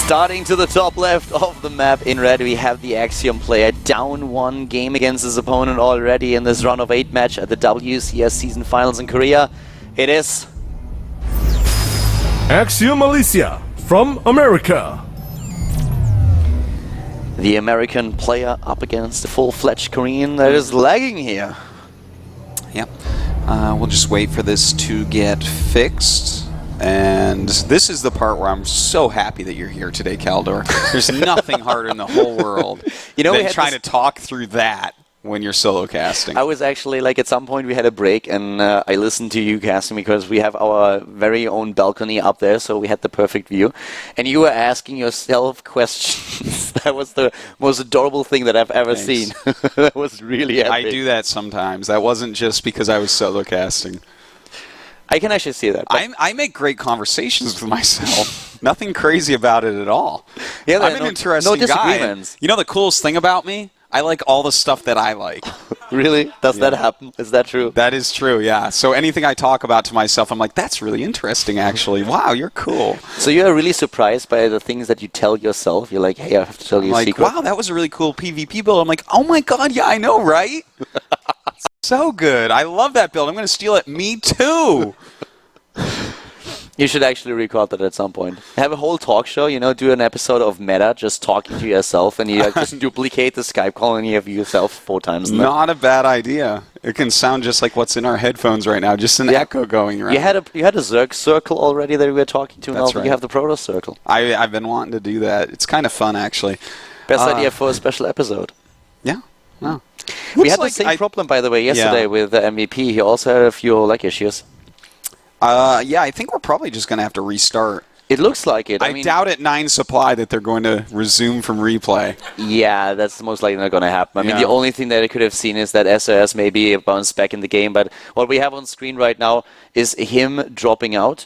Starting to the top left of the map in red, we have the Axiom player down one game against his opponent already in this round of 8 match at the WCS season finals in Korea. It is Axiom Alicia from America. The American player up against the full-fledged Korean that is lagging here. Yep. We'll just wait for this to get fixed. And this is the part where I'm so happy that you're here today, Kaldor. There's nothing harder in the whole world than trying to talk through that when you're solo casting. I was actually, like, at some point we had a break and I listened to you casting because we have our very own balcony up there, so we had the perfect view. And you were asking yourself questions. That was the most adorable thing that I've ever seen. That was really epic. I do that sometimes. That wasn't just because I was solo casting. I can actually see that. I make great conversations with myself. Nothing crazy about it at all. Yeah, I'm an interesting guy. You know the coolest thing about me? I like all the stuff that I like. Really? Does that happen? Is that true? That is true, yeah. So anything I talk about to myself, I'm like, that's really interesting, actually. Wow, you're cool. So you're really surprised by the things that you tell yourself? You're like, hey, I have to tell you a secret. Wow, that was a really cool PvP build. I'm like, oh my god, yeah, I know, right? So good. I love that build. I'm going to steal it. Me too. You should actually record that at some point. Have a whole talk show, you know, do an episode of Meta, just talking to yourself, and you just duplicate the Skype call and you have yourself 4 times. Not a bad idea. It can sound just like what's in our headphones right now, just an echo going around. You had a Zerg circle already that we were talking to, That's now right. You have the Protoss circle. I've been wanting to do that. It's kind of fun, actually. Best idea for a special episode. Yeah. Wow. We had the same problem, by the way, yesterday with the MVP. He also had a few lag issues. Yeah, I think we're probably just going to have to restart. It looks like it. I mean, doubt at 9 supply that they're going to resume from replay. Yeah, that's most likely not going to happen. I mean, the only thing that I could have seen is that SOS maybe bounced back in the game, but what we have on screen right now is him dropping out.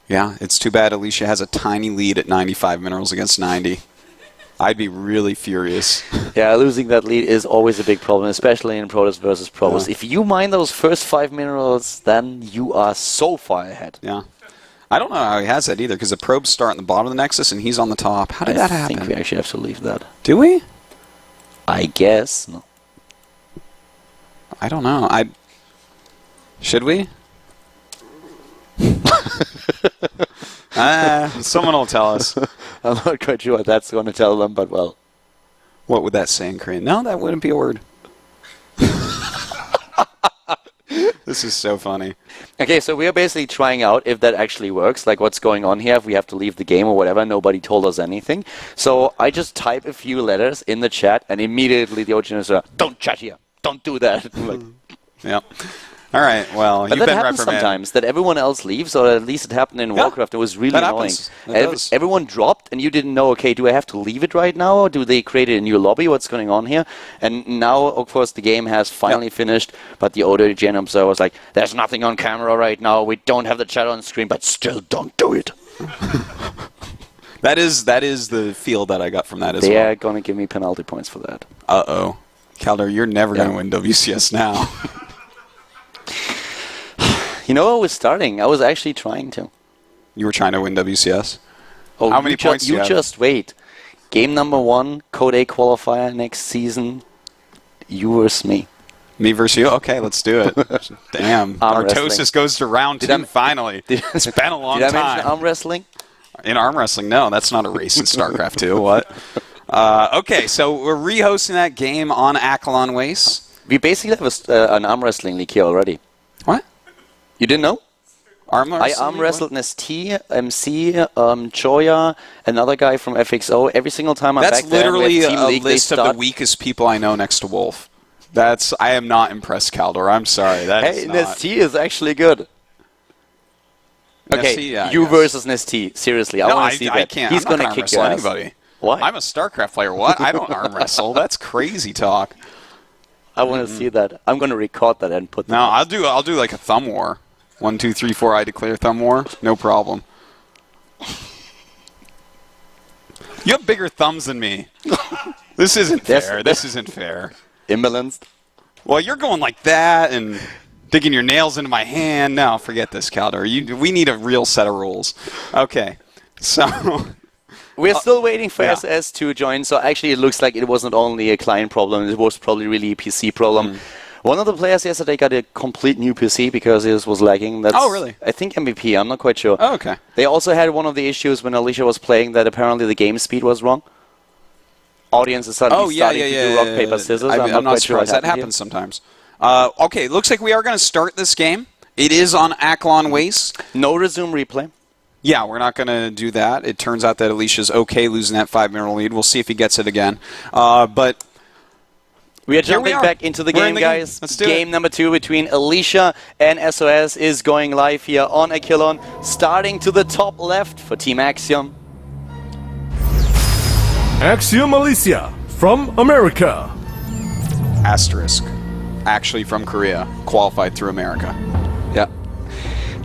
Yeah, it's too bad Alicia has a tiny lead at 95 minerals against 90. I'd be really furious. Yeah, losing that lead is always a big problem, especially in Protoss versus Protoss. If you mine those first 5 minerals, then you are so far ahead. Yeah. I don't know how he has that either, because the probes start in the bottom of the Nexus and he's on the top. How did that happen? I think we actually have to leave that. Do we? I guess. No. I don't know. Should we? Someone will tell us. I'm not quite sure what that's going to tell them, but well. What would that say in Korean? No, that wouldn't be a word. This is so funny. Okay, so we are basically trying out if that actually works, like what's going on here, if we have to leave the game or whatever. Nobody told us anything. So I just type a few letters in the chat, and immediately the audience are, don't chat here, don't do that. Like, yeah. All right, well, but you've that been happens reprimanded. Sometimes, that everyone else leaves, or at least it happened in Warcraft. It was really annoying. Everyone dropped, and you didn't know, okay, do I have to leave it right now, or do they create a new lobby? What's going on here? And now, of course, the game has finally finished, but the ODGN observer was like, there's nothing on camera right now, we don't have the chat on screen, but still don't do it. That is the feel that I got from that as well. They are going to give me penalty points for that. Uh-oh. Kaldor, you're never going to win WCS now. You know, I was starting. I was actually trying to. You were trying to win WCS? Oh, how many points do you have? You just wait. Game number 1, Code A qualifier next season. You versus me. Me versus you? Okay, let's do it. Damn. Artosis goes to round 2 finally. It's been a long time. Did I mention arm wrestling? In arm wrestling? No, that's not a race in StarCraft 2. What? Okay, so we're re-hosting that game on Akalon Waste. We basically have an arm wrestling league here already. What? You didn't know? I arm wrestled ST, MC, Choya, another guy from FXO. Every single time I'm back there, that's literally a league, list of the weakest people I know next to Wolf. I am not impressed, Kaldor. I'm sorry. ST is actually good. Okay, you versus ST. Seriously, I want to see that. I can't. He's going to kick your ass. Anybody. What? I'm a StarCraft player. What? I don't arm wrestle. That's crazy talk. I want to see that. I'm going to record that and put that. No, I'll do like a thumb war. 1, 2, 3, 4. I declare thumb war. No problem. You have bigger thumbs than me. This isn't fair. This isn't fair. Imbalanced. Well, you're going like that and digging your nails into my hand. No, forget this, Kaldor. We need a real set of rules. Okay. So we're still waiting for SOS to join. So actually, it looks like it wasn't only a client problem; it was probably really a PC problem. One of the players yesterday got a complete new PC because it was lagging. That's, really? I think MVP. I'm not quite sure. Oh, okay. They also had one of the issues when Alicia was playing that apparently the game speed was wrong. Audience is suddenly starting to do rock, paper, scissors. I'm not surprised. That happens sometimes. Okay, looks like we are going to start this game. It is on Aklon Waste. No resume replay. Yeah, we're not going to do that. It turns out that Alicia's okay losing that 5-mineral lead. We'll see if he gets it again. But we are jumping back into the game, guys. Let's do game number 2 between Alicia and SOS is going live here on Aklon. Starting to the top left for Team Axiom. Axiom Alicia from America. Asterisk. Actually from Korea. Qualified through America. Yeah.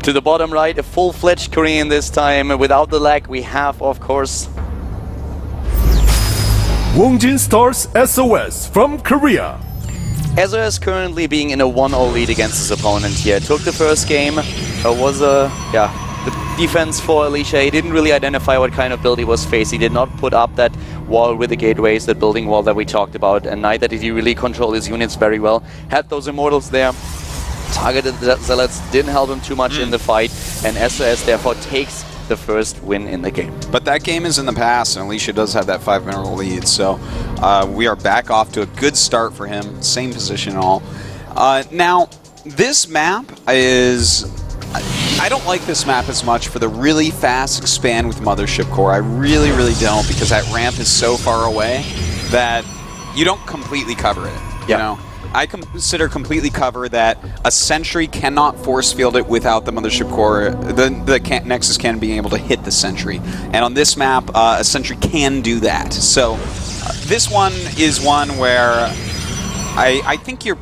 To the bottom right, a full-fledged Korean this time. Without the lag, we have, of course, Wongjin Stars SOS from Korea. SOS currently being in a 1-0 lead against his opponent here. Took the first game, was the defense for Alicia. He didn't really identify what kind of build he was facing. He did not put up that wall with the gateways, that building wall that we talked about, and neither did he really control his units very well. Had those immortals there. Targeted the zealots, didn't help him too much in the fight, and SOS therefore takes the first win in the game. But that game is in the past, and Alicia does have that 5-mineral lead, so we are back off to a good start for him. Same position and all. Now, this map is... I don't like this map as much for the really fast expand with Mothership Core. I really, really don't, because that ramp is so far away that you don't completely cover it, you know? I consider completely cover that a sentry cannot force field it without the Mothership Core. The Nexus can be able to hit the sentry. And on this map, a sentry can do that. So this one is one where I think you're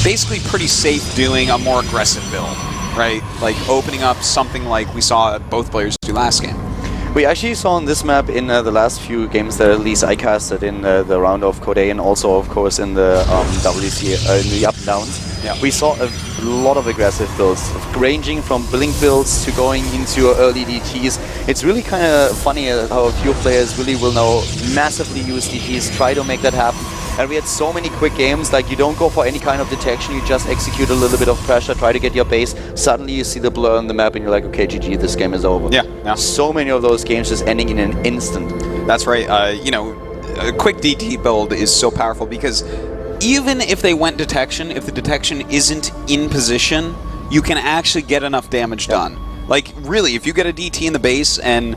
basically pretty safe doing a more aggressive build, right? Like opening up something like we saw both players do last game. We actually saw on this map in the last few games that at least I casted in the round of Code A and also, of course, in the WC, in the up and downs. Yeah. We saw a lot of aggressive builds, ranging from blink builds to going into early DTs. It's really kind of funny how a few players really will now massively use DTs, try to make that happen. And we had so many quick games, like you don't go for any kind of detection, you just execute a little bit of pressure, try to get your base, suddenly you see the blur on the map and you're like, okay, GG, this game is over. Yeah. So many of those games just ending in an instant. That's right. You know, a quick DT build is so powerful because even if they went detection, if the detection isn't in position, you can actually get enough damage done. Like, really, if you get a DT in the base and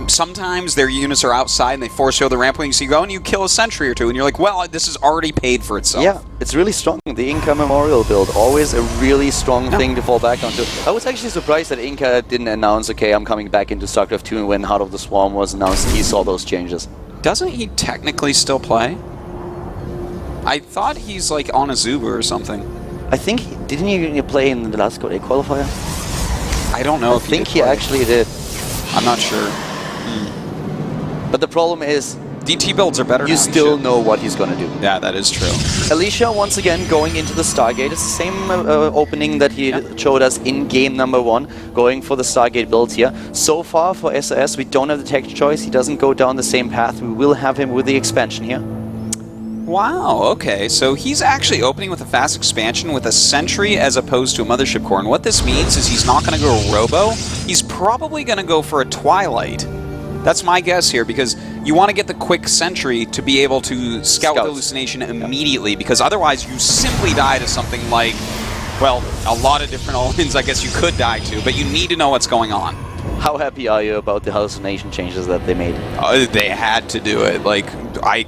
sometimes their units are outside and they force you the ramp wing, so you go and you kill a sentry or two and you're like, well, this is already paid for itself. Yeah, it's really strong. The Inca Memorial build, always a really strong thing to fall back onto. I was actually surprised that Inca didn't announce, okay, I'm coming back into Starcraft 2 when Heart of the Swarm was announced. He saw those changes. Doesn't he technically still play? I thought he's like on a Zuba or something. I think, didn't he play in the last Code A qualifier? I don't know if he actually did. I'm not sure. But the problem is, DT builds are better now. You still know what he's going to do. Yeah, that is true. Alicia, once again, going into the Stargate. It's the same opening that he showed us in game number 1, going for the Stargate build here. So far, for SOS, we don't have the tech choice. He doesn't go down the same path. We will have him with the expansion here. Wow, okay. So he's actually opening with a fast expansion with a sentry as opposed to a Mothership Core. And what this means is he's not going to go Robo. He's probably going to go for a Twilight. That's my guess here, because you want to get the quick sentry to be able to scout the hallucination immediately, because otherwise you simply die to something like, well, a lot of different all-ins I guess you could die to, but you need to know what's going on. How happy are you about the hallucination changes that they made? They had to do it. Like, I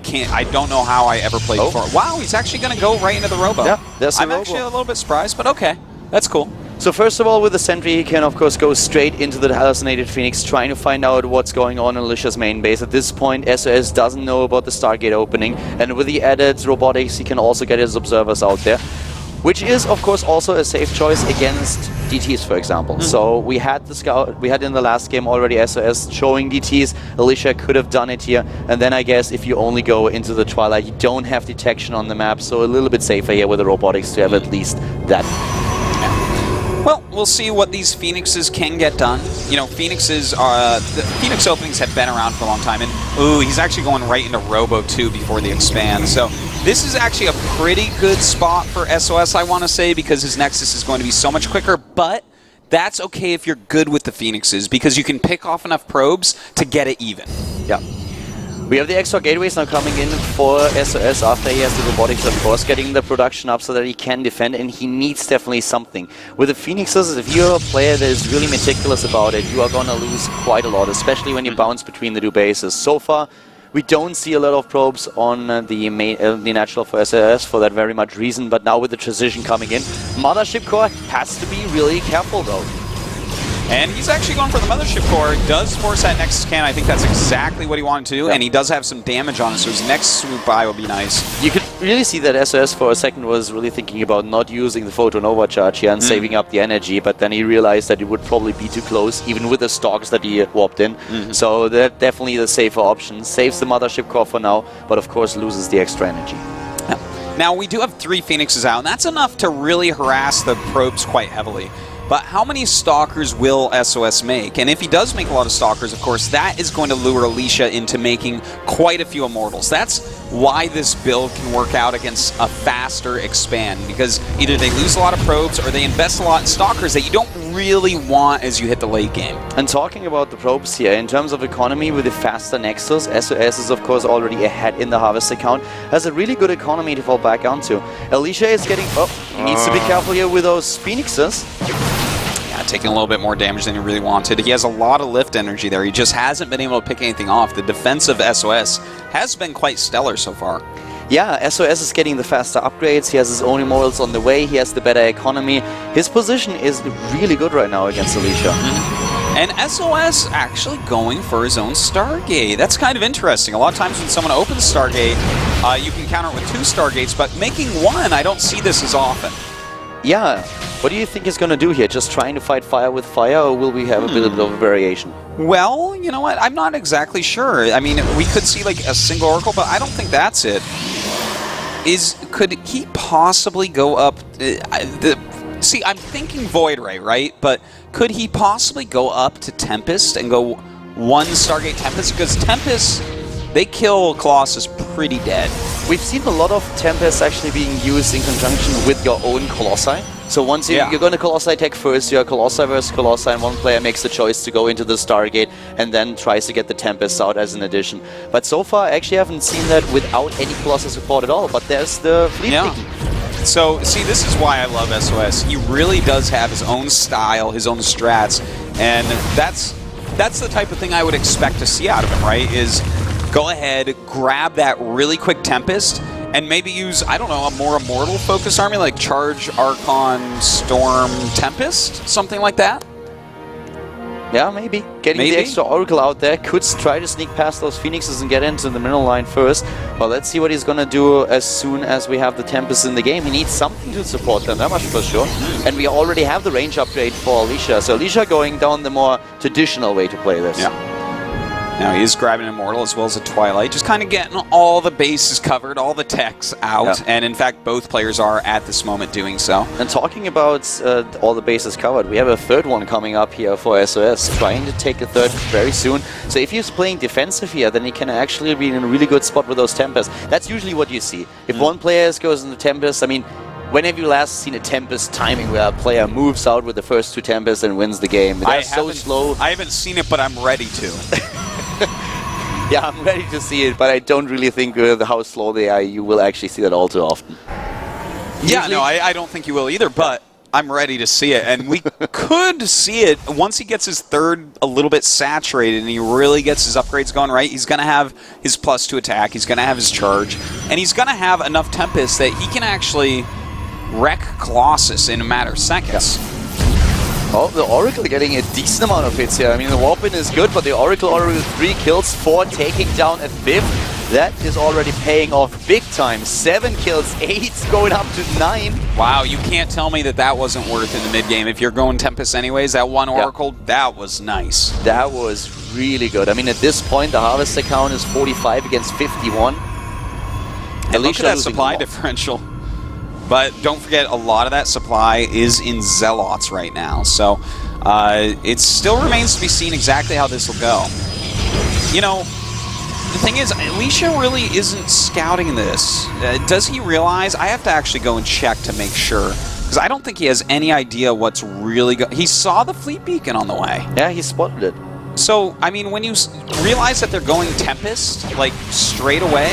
don't know how I ever played before. Wow, he's actually going to go right into the Robo. Yeah, that's I'm actually a little bit surprised, but okay. That's cool. So first of all, with the sentry, he can of course go straight into the hallucinated Phoenix, trying to find out what's going on in Alicia's main base. At this point, SOS doesn't know about the Stargate opening, and with the added robotics, he can also get his observers out there, which is of course also a safe choice against DTs, for example. So we had the scout, we had in the last game already SOS showing DTs. Alicia could have done it here, and then I guess if you only go into the Twilight, you don't have detection on the map, so a little bit safer here with the robotics to have at least that. Well, we'll see what these Phoenixes can get done. You know, Phoenixes are the Phoenix openings have been around for a long time, and ooh, he's actually going right into Robo 2 before the expand. So this is actually a pretty good spot for SOS, I want to say, because his Nexus is going to be so much quicker. But that's okay if you're good with the Phoenixes, because you can pick off enough probes to get it even. Yeah. We have the extra gateways now coming in for SOS after he has the robotics, of course, getting the production up so that he can defend, and he needs definitely something. With the Phoenixes, if you're a player that is really meticulous about it, you are going to lose quite a lot, especially when you bounce between the two bases. So far, we don't see a lot of probes on the natural for SOS for that very much reason, but now with the transition coming in, Mothership Core has to be really careful though. And he's actually going for the Mothership Core. Does force that Nexus Cannon. I think that's exactly what he wanted to do. Yep. And he does have some damage on it, so his next swoop by will be nice. You could really see that SOS for a second was really thinking about not using the Photon Overcharge here and saving up the energy, but then he realized that it would probably be too close, even with the stalks that he warped in. So that's definitely the safer option. Saves the Mothership Core for now, but of course loses the extra energy. Yep. Now, we do have 3 Phoenixes out, and that's enough to really harass the probes quite heavily. But how many Stalkers will SOS make? And if he does make a lot of Stalkers, of course, that is going to lure Alicia into making quite a few Immortals. That's why this build can work out against a faster expand, because either they lose a lot of probes or they invest a lot in Stalkers that you don't really want as you hit the late game. And talking about the probes here, in terms of economy with the faster Nexus, SOS is of course already ahead in the Harvest account, has a really good economy to fall back onto. Alicia is getting... Oh, he needs to be careful here with those Phoenixes. Taking a little bit more damage than he really wanted. He has a lot of lift energy there. He just hasn't been able to pick anything off. The defense of SOS has been quite stellar so far. Yeah, SOS is getting the faster upgrades. He has his own Immortals on the way. He has the better economy. His position is really good right now against Alicia. And SOS actually going for his own Stargate. That's kind of interesting. A lot of times when someone opens Stargate, you can counter it with 2 Stargates, but making 1, I don't see this as often. Yeah. What do you think he's going to do here? Just trying to fight fire with fire, or will we have a bit of a variation? Well, you know what? I'm not exactly sure. I mean, we could see like a single Oracle, but I don't think that's it. Could he possibly go up... see, I'm thinking Void Ray, right? But could he possibly go up to Tempest and go 1 Stargate Tempest? Because Tempest, they kill Colossus pretty dead. We've seen a lot of Tempests actually being used in conjunction with your own Colossi. So once you're going to Colossi tech first, you're Colossi versus Colossi, and one player makes the choice to go into the Stargate and then tries to get the Tempest out as an addition. But so far, I actually haven't seen that without any Colossus support at all, but there's the fleet picking. So, see, this is why I love SOS. He really does have his own style, his own strats, and that's the type of thing I would expect to see out of him, right? Is go ahead, grab that really quick Tempest, and maybe use, I don't know, a more Immortal focused army, like Charge, Archon, Storm, Tempest, something like that? Yeah, maybe. Getting the extra Oracle out there, could try to sneak past those Phoenixes and get into the middle line first. But let's see what he's going to do as soon as we have the Tempest in the game. He needs something to support them, that much for sure. And we already have the range upgrade for Alicia. So Alicia going down the more traditional way to play this. Yeah. Now he is grabbing an Immortal as well as a Twilight, just kind of getting all the bases covered, all the techs out, and in fact both players are at this moment doing so. And talking about all the bases covered, we have a third one coming up here for SOS, trying to take a third very soon. So if he's playing defensive here, then he can actually be in a really good spot with those Tempests. That's usually what you see. If one player goes in the Tempest, I mean, when have you last seen a Tempest timing where a player moves out with the first 2 Tempests and wins the game? They're so slow. I haven't seen it, but I'm ready to. Yeah, I'm ready to see it, but I don't really think with how slow they are, you will actually see that all too often. Yeah, no, I don't think you will either, but I'm ready to see it. And we could see it once he gets his third a little bit saturated and he really gets his upgrades going right. He's going to have his +2 attack, he's going to have his charge, and he's going to have enough Tempest that he can actually wreck Colossus in a matter of seconds. Oh, the Oracle getting a decent amount of hits here. I mean, the Warpin is good, but the Oracle already with 3 kills, 4 taking down a 5th. That is already paying off big time. 7 kills, 8 going up to 9. Wow, you can't tell me that that wasn't worth in the mid-game. If you're going Tempest anyways, that one Oracle, that was nice. That was really good. I mean, at this point, the Harvest account is 45 against 51. And look at that supply differential. But don't forget, a lot of that supply is in Zealots right now. So it still remains to be seen exactly how this will go. You know, the thing is, Alicia really isn't scouting this. Does he realize? I have to actually go and check to make sure. Because I don't think he has any idea what's really going. He saw the fleet beacon on the way. Yeah, he spotted it. So, I mean, when you realize that they're going Tempest, like, straight away,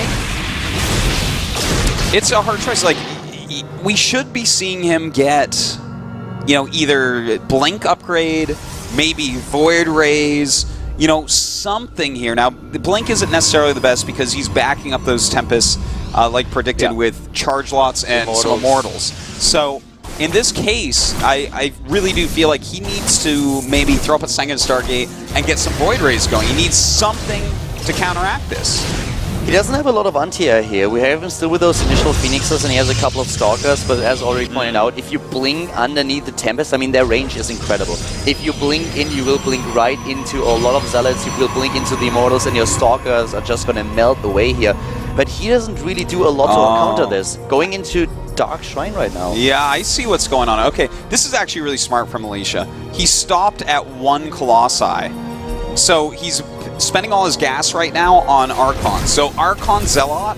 it's a hard choice. Like, we should be seeing him get, you know, either Blink upgrade, maybe Void Rays, you know, something here. Now, the Blink isn't necessarily the best because he's backing up those Tempests, like predicted, with Charge Lots and some Immortals. So, in this case, I really do feel like he needs to maybe throw up a second Stargate and get some Void Rays going. He needs something to counteract this. He doesn't have a lot of anti-air here. We have him still with those initial Phoenixes, and he has a couple of Stalkers, but as already pointed out, if you blink underneath the Tempest, I mean, their range is incredible. If you blink in, you will blink right into a lot of Zealots, you will blink into the Immortals, and your Stalkers are just going to melt away here. But he doesn't really do a lot to counter this. Going into Dark Shrine right now. Yeah, I see what's going on. Okay, this is actually really smart from Alicia. He stopped at 1 Colossi. So he's spending all his gas right now on Archon. So Archon Zealot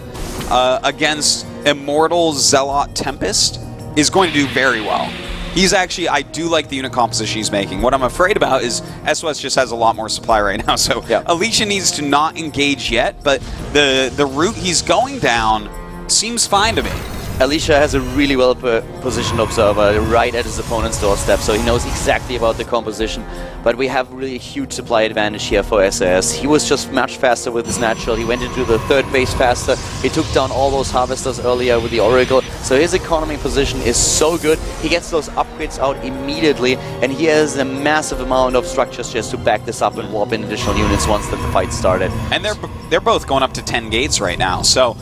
against Immortal Zealot Tempest is going to do very well. He's actually, I do like the unit composition he's making. What I'm afraid about is SOS just has a lot more supply right now. So Alicia needs to not engage yet, but the route he's going down seems fine to me. Alicia has a really well-positioned observer right at his opponent's doorstep, so he knows exactly about the composition. But we have really a huge supply advantage here for SAS. He was just much faster with his natural. He went into the third base faster. He took down all those harvesters earlier with the Oracle. So his economy position is so good. He gets those upgrades out immediately, and he has a massive amount of structures just to back this up and warp in additional units once that the fight started. And they're both going up to 10 gates right now, so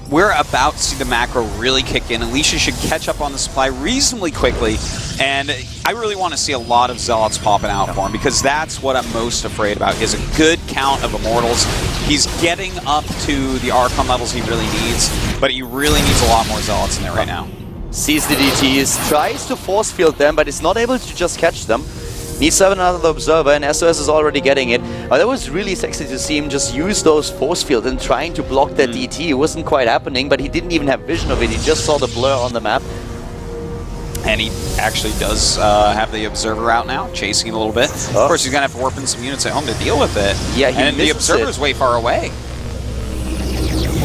we're about to see the macro really kick in. Alicia should catch up on the supply reasonably quickly, and I really want to see a lot of Zealots popping out for him, because that's what I'm most afraid about, is a good count of Immortals. He's getting up to the Archon levels he really needs, but he really needs a lot more Zealots in there right now. Sees the DTs, tries to force field them, but is not able to just catch them. Needs to have another observer, and SOS is already getting it. That was really sexy to see him just use those force fields and trying to block that DT. It wasn't quite happening, but he didn't even have vision of it. He just saw the blur on the map. And he actually does have the observer out now, chasing it a little bit. Of course, he's going to have to warp in some units at home to deal with it. Yeah, and the observer's way far away.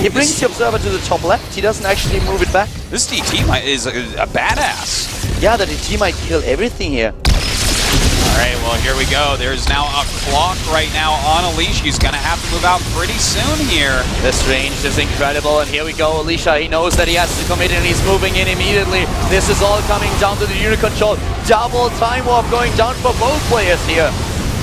He brings the observer to the top left. He doesn't actually move it back. This DT is a badass. Yeah, the DT might kill everything here. Alright, well, here we go. There's now a clock right now on Alicia. He's going to have to move out pretty soon here. This range is incredible, and here we go. Alicia, he knows that he has to commit, and he's moving in immediately. This is all coming down to the unit control. Double time warp going down for both players here.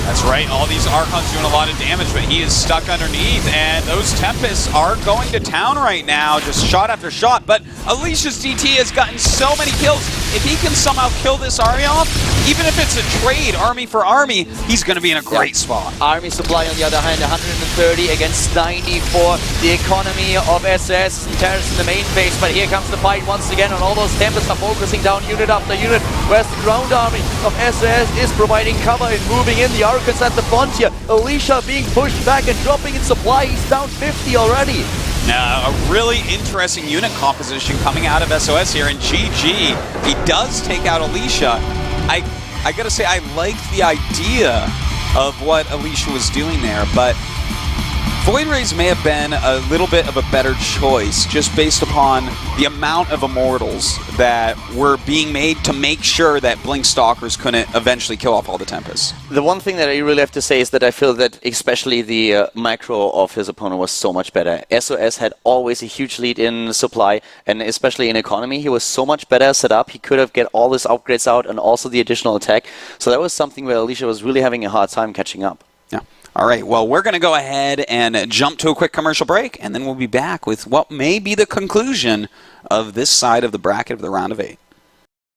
That's right. All these Archons doing a lot of damage, but he is stuck underneath, and those Tempests are going to town right now, just shot after shot. But Alicia's DT has gotten so many kills. If he can somehow kill this Army off, even if it's a trade, army for army, he's going to be in a great spot. Army supply, on the other hand, 130 against 94. The economy of SAS and Terrace in the main base, but here comes the fight once again, and all those Tempests are focusing down unit after unit, whereas the ground army of SAS is providing cover and moving in. The Archons at the front here. Alicia being pushed back and dropping in supply. He's down 50 already. Now, a really interesting unit composition coming out of SOS here, and GG, he does take out Alicia. I gotta say, I liked the idea of what Alicia was doing there, but Void Rays may have been a little bit of a better choice, just based upon the amount of Immortals that were being made to make sure that Blink Stalkers couldn't eventually kill off all the Tempests. The one thing that I really have to say is that I feel that especially the micro of his opponent was so much better. SOS had always a huge lead in supply, and especially in economy, he was so much better set up. He could have get all his upgrades out and also the additional attack. So that was something where Alicia was really having a hard time catching up. Yeah. All right, well, we're going to go ahead and jump to a quick commercial break, and then we'll be back with what may be the conclusion of this side of the bracket of the round of 8.